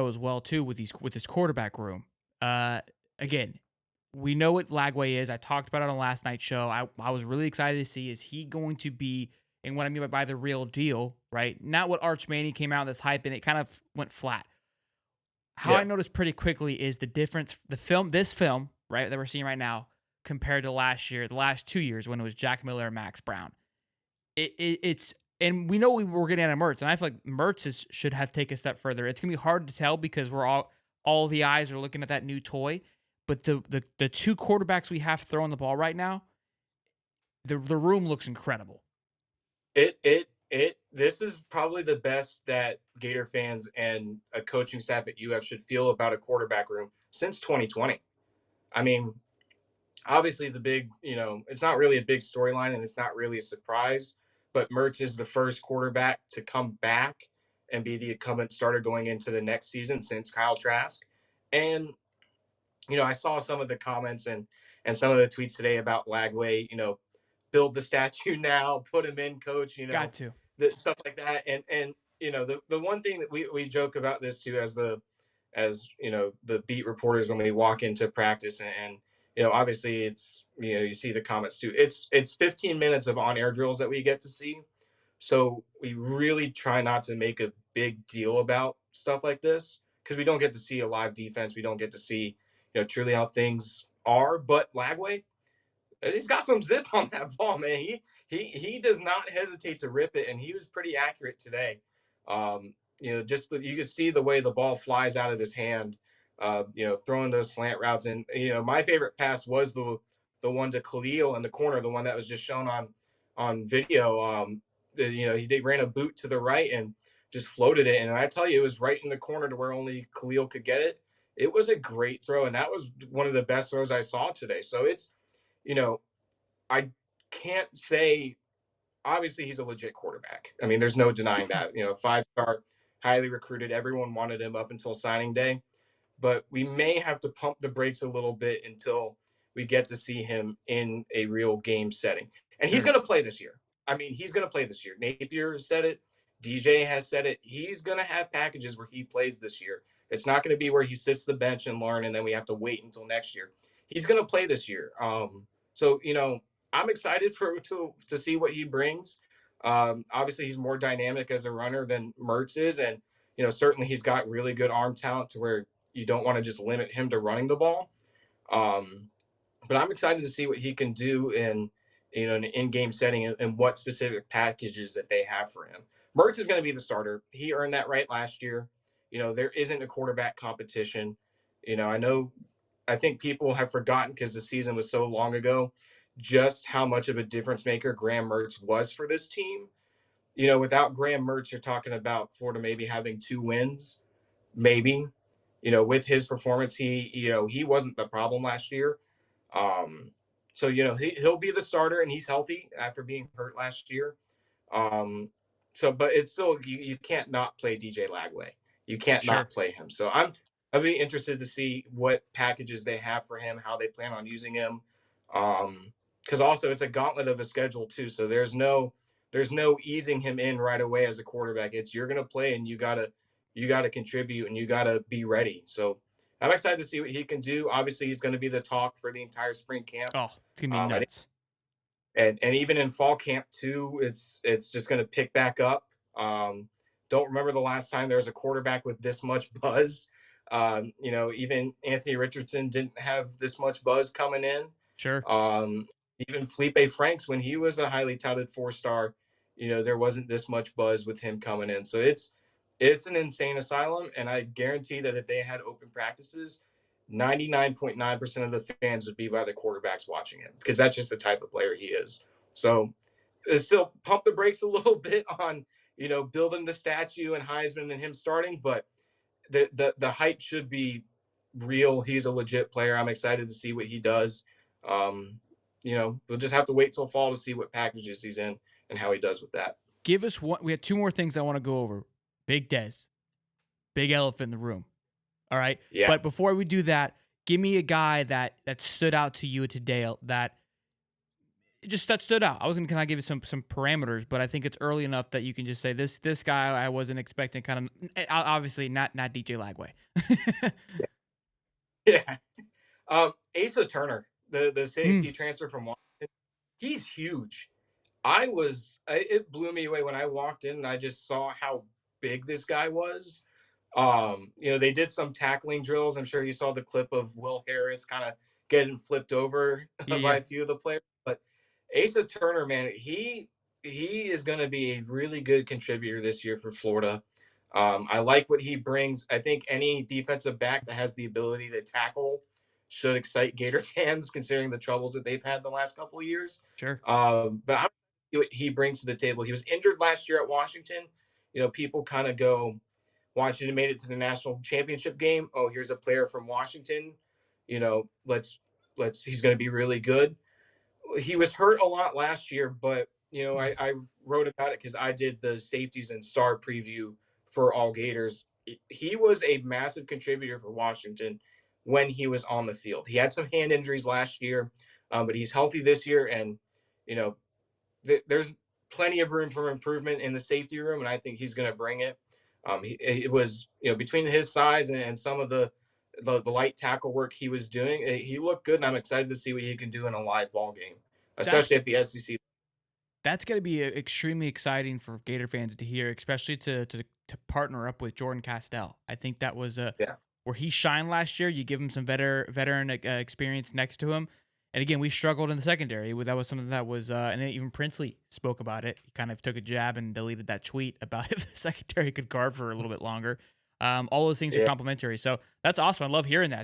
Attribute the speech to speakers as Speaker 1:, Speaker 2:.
Speaker 1: show as well too with this quarterback room. Again, we know what Lagway is. I talked about it on last night's show. I was really excited to see, is he going to be, and what I mean by the real deal, right? Not what Arch Manning came out this hype and it kind of went flat. How I
Speaker 2: Yeah.
Speaker 1: noticed pretty quickly is the difference, this film, right, that we're seeing right now compared to last year, the last 2 years when it was Jack Miller and Max Brown. It's, and we know we were getting out of Mertz, and I feel like Mertz should have taken a step further. It's gonna be hard to tell because we're all the eyes are looking at that new toy. But the two quarterbacks we have throwing the ball right now, the room looks incredible.
Speaker 2: This is probably the best that Gator fans and a coaching staff at UF should feel about a quarterback room since 2020. I mean, obviously the big, it's not really a big storyline and it's not really a surprise, but Mertz is the first quarterback to come back and be the incumbent starter going into the next season since Kyle Trask. And I saw some of the comments and some of the tweets today about Lagway, build the statue now, put him in, coach,
Speaker 1: Got to.
Speaker 2: stuff like that. And the one thing that we joke about this too, as the beat reporters when we walk into practice, and obviously it's, you see the comments too. It's 15 minutes of on-air drills that we get to see. So we really try not to make a big deal about stuff like this because we don't get to see a live defense. We don't get to see, truly how things are. But Lagway, he's got some zip on that ball, man. He does not hesitate to rip it, and he was pretty accurate today. Just you could see the way the ball flies out of his hand. Throwing those slant routes, and my favorite pass was the one to Khalil in the corner, the one that was just shown on video. He ran a boot to the right and just floated it, and I tell you, it was right in the corner to where only Khalil could get it. It was a great throw, and that was one of the best throws I saw today. So it's, I can't say, obviously he's a legit quarterback. I mean, there's no denying that. 5-star, highly recruited. Everyone wanted him up until signing day, but we may have to pump the brakes a little bit until we get to see him in a real game setting. And he's
Speaker 1: Sure.
Speaker 2: going to play this year. I mean, he's going to play this year. Napier said it. DJ has said it. He's going to have packages where he plays this year. It's not going to be where he sits the bench and learn, and then we have to wait until next year. He's going to play this year. So I'm excited to see what he brings. Obviously, he's more dynamic as a runner than Mertz is, and certainly he's got really good arm talent to where you don't want to just limit him to running the ball. But I'm excited to see what he can do in an in-game setting and what specific packages that they have for him. Mertz is going to be the starter. He earned that right last year. There isn't a quarterback competition. I think people have forgotten because the season was so long ago just how much of a difference maker Graham Mertz was for this team. Without Graham Mertz, you're talking about Florida maybe having 2 wins, maybe. With his performance, he wasn't the problem last year. So he'll be the starter, and he's healthy after being hurt last year. But it's still, you can't not play DJ Lagway. You can't
Speaker 1: Sure.
Speaker 2: not play him. So I'd be interested to see what packages they have for him, how they plan on using him. Because also it's a gauntlet of a schedule too. So there's no easing him in right away as a quarterback. It's, you're gonna play and you gotta contribute and you gotta be ready. So I'm excited to see what he can do. Obviously, he's going to be the talk for the entire spring camp.
Speaker 1: Oh, it's gonna be
Speaker 2: I think,
Speaker 1: nuts.
Speaker 2: and even in fall camp too, it's just going to pick back up. Don't remember the last time there was a quarterback with this much buzz. Even Anthony Richardson didn't have this much buzz coming in.
Speaker 1: Sure.
Speaker 2: Even Felipe Franks, when he was a highly touted 4-star, there wasn't this much buzz with him coming in. So it's an insane asylum, and I guarantee that if they had open practices, 99.9% of the fans would be by the quarterbacks watching him because that's just the type of player he is. So still pump the brakes a little bit on, building the statue and Heisman and him starting, but the hype should be real. He's a legit player. I'm excited to see what he does. We'll just have to wait till fall to see what packages he's in and how he does with that.
Speaker 1: Give us one. We have 2 more things I want to go over. Big Dez, big elephant in the room. All right.
Speaker 2: Yeah.
Speaker 1: But before we do that, give me a guy that stood out to you today that just that stood out. I was gonna kind of give you some parameters, but I think it's early enough that you can just say this guy I wasn't expecting. Kind of obviously not DJ Lagway.
Speaker 2: Yeah. Asa Turner, the
Speaker 1: Mm,
Speaker 2: safety transfer from Washington, he's huge. It blew me away when I walked in and I just saw how big this guy was. They did some tackling drills. I'm sure you saw the clip of Will Harris kind of getting flipped over
Speaker 1: yeah,
Speaker 2: by
Speaker 1: yeah,
Speaker 2: a few of the players. But Asa Turner, man, he is going to be a really good contributor this year for Florida. I like what he brings. I think any defensive back that has the ability to tackle should excite Gator fans, considering the troubles that they've had the last couple of years.
Speaker 1: sure.
Speaker 2: But I see what he brings to the table. He was injured last year at Washington. People kind of go, Washington made it to the national championship game. Oh, here's a player from Washington. Let's he's going to be really good. He was hurt a lot last year, but I wrote about it because I did the safeties and star preview for all Gators. He was a massive contributor for Washington when he was on the field. He had some hand injuries last year, but he's healthy this year, and you know there's plenty of room for improvement in the safety room, and I think he's going to bring it. It was between his size and some of the light tackle work he was doing, he looked good, and I'm excited to see what he can do in a live ball game,
Speaker 1: That's
Speaker 2: especially at the SEC.
Speaker 1: that's going to be extremely exciting for Gator fans to hear, especially to partner up with Jordan Castell. I think that was
Speaker 2: Yeah,
Speaker 1: where he shined last year. You give him some veteran experience next to him. And again, we struggled in the secondary. That was something that was, and even Princely spoke about it. He kind of took a jab and deleted that tweet about if the secondary could guard for a little bit longer. All those things are
Speaker 2: yeah.
Speaker 1: complementary. So that's awesome. I love hearing that. I think